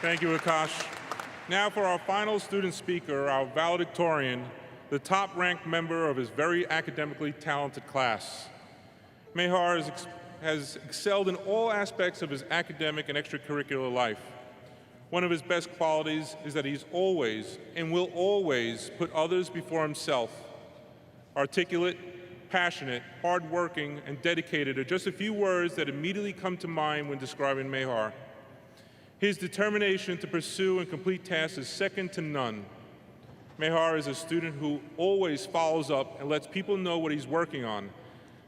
Thank you, Akash. Now for our final student speaker, our valedictorian, the top-ranked member of his very academically talented class. Mehar has excelled in all aspects of his academic and extracurricular life. One of his best qualities is that he's always and will always put others before himself. Articulate, passionate, hardworking, and dedicated are just a few words that immediately come to mind when describing Mehar. His determination to pursue and complete tasks is second to none. Mehar is a student who always follows up and lets people know what he's working on,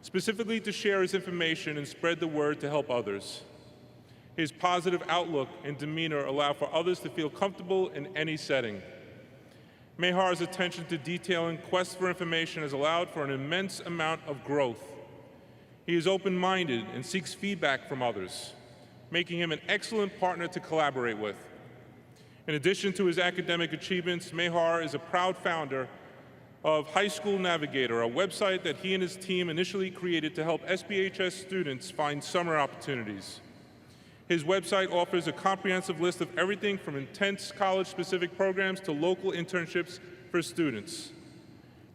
specifically to share his information and spread the word to help others. His positive outlook and demeanor allow for others to feel comfortable in any setting. Mehar's attention to detail and quest for information has allowed for an immense amount of growth. He is open-minded and seeks feedback from others, making him an excellent partner to collaborate with. In addition to his academic achievements, Mehar is a proud founder of High School Navigator, a website that he and his team initially created to help SPHS students find summer opportunities. His website offers a comprehensive list of everything from intense college-specific programs to local internships for students.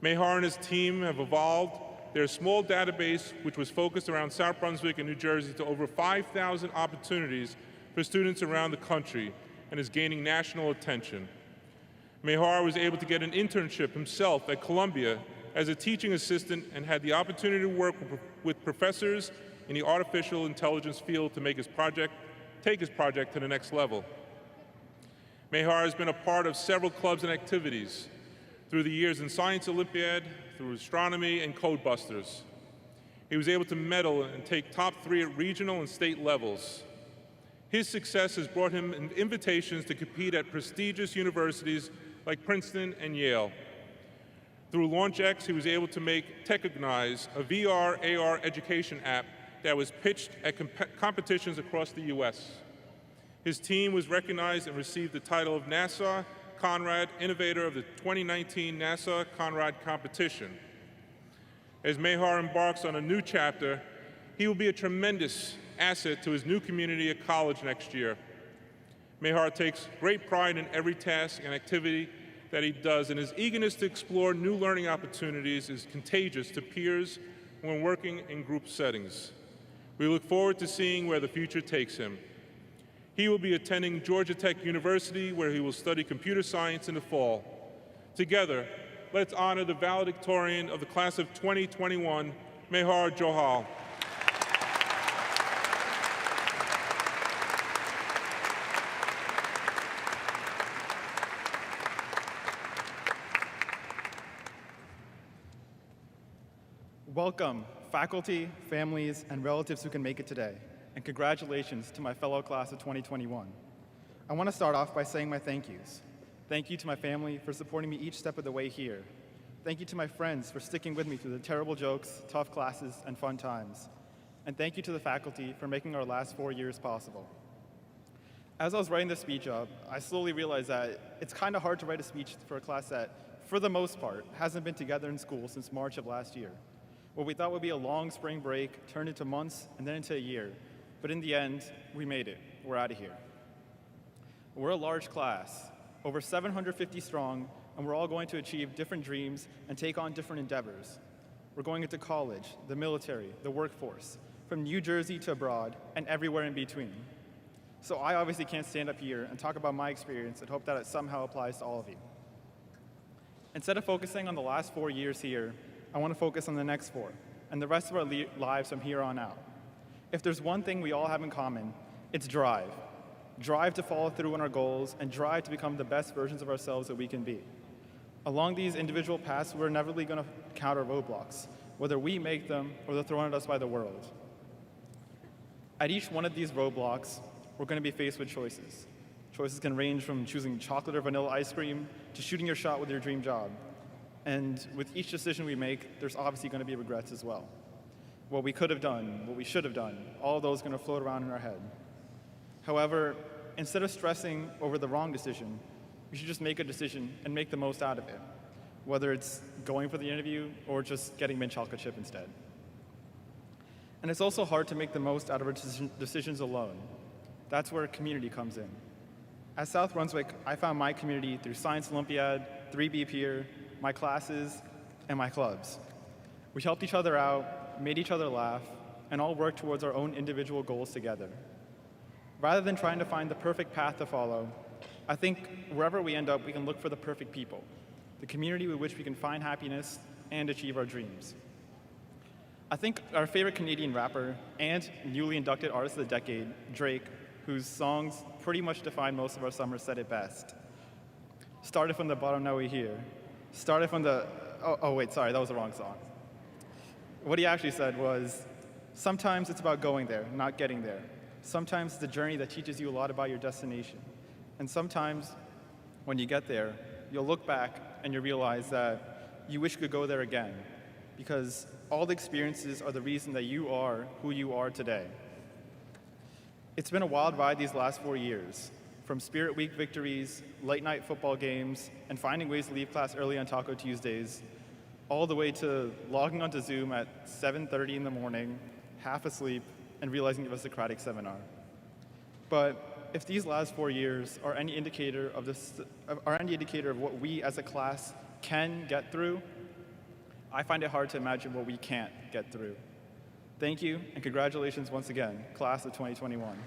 Mehar and his team have evolved their small database, which was focused around South Brunswick and New Jersey, to over 5,000 opportunities for students around the country and is gaining national attention. Mehar was able to get an internship himself at Columbia as a teaching assistant and had the opportunity to work with professors in the artificial intelligence field to take his project to the next level. Mehar has been a part of several clubs and activities through the years in Science Olympiad, through astronomy, and Codebusters. He was able to medal and take top 3 at regional and state levels. His success has brought him invitations to compete at prestigious universities like Princeton and Yale. Through LaunchX, he was able to make Techognize, a VR/AR education app that was pitched at competitions across the US. His team was recognized and received the title of NASA Conrad Innovator of the 2019 NASA Conrad competition. As Mehar embarks on a new chapter, he will be a tremendous asset to his new community at college next year. Mehar takes great pride in every task and activity that he does, and his eagerness to explore new learning opportunities is contagious to peers when working in group settings. We look forward to seeing where the future takes him. He will be attending Georgia Tech University, where he will study computer science in the fall. Together, let's honor the valedictorian of the class of 2021, Mehar Johal. Welcome, faculty, families, and relatives who can make it today, and congratulations to my fellow class of 2021. I want to start off by saying my thank yous. Thank you to my family for supporting me each step of the way here. Thank you to my friends for sticking with me through the terrible jokes, tough classes, and fun times. And thank you to the faculty for making our last 4 years possible. As I was writing this speech up, I slowly realized that it's kind of hard to write a speech for a class that, for the most part, hasn't been together in school since March of last year. What we thought would be a long spring break turned into months and then into a year. But in the end, we made it. We're out of here. We're a large class, over 750 strong, and we're all going to achieve different dreams and take on different endeavors. We're going into college, the military, the workforce, from New Jersey to abroad, and everywhere in between. So I obviously can't stand up here and talk about my experience and hope that it somehow applies to all of you. Instead of focusing on the last 4 years here, I want to focus on the next 4 and the rest of our lives from here on out. If there's one thing we all have in common, it's drive. Drive to follow through on our goals and drive to become the best versions of ourselves that we can be. Along these individual paths, we're inevitably going to encounter roadblocks, whether we make them or they're thrown at us by the world. At each one of these roadblocks, we're going to be faced with choices. Choices can range from choosing chocolate or vanilla ice cream to shooting your shot with your dream job. And with each decision we make, there's obviously going to be regrets as well. What we could have done, what we should have done, all of those are going to float around in our head. However, instead of stressing over the wrong decision, we should just make a decision and make the most out of it, whether it's going for the interview or just getting mint chocolate chip instead. And it's also hard to make the most out of our decisions alone. That's where community comes in. At South Brunswick, I found my community through Science Olympiad, 3B Peer, my classes, and my clubs. We helped each other out, made each other laugh, and all worked towards our own individual goals together. Rather than trying to find the perfect path to follow, I think wherever we end up, we can look for the perfect people, the community with which we can find happiness and achieve our dreams. I think our favorite Canadian rapper and newly inducted Artist of the Decade, Drake, whose songs pretty much define most of our summer, said it best. Started from the bottom, now we're here. Started from the, wait, sorry, that was the wrong song. What he actually said was, sometimes it's about going there, not getting there. Sometimes it's a journey that teaches you a lot about your destination. And sometimes, when you get there, you'll look back and you'll realize that you wish you could go there again, because all the experiences are the reason that you are who you are today. It's been a wild ride these last 4 years, from Spirit Week victories, late night football games, and finding ways to leave class early on Taco Tuesdays, all the way to logging onto Zoom at 7:30 in the morning, half asleep, and realizing you have a Socratic seminar. But if these last 4 years are any indicator of what we as a class can get through, I find it hard to imagine what we can't get through. Thank you, and congratulations once again, class of 2021.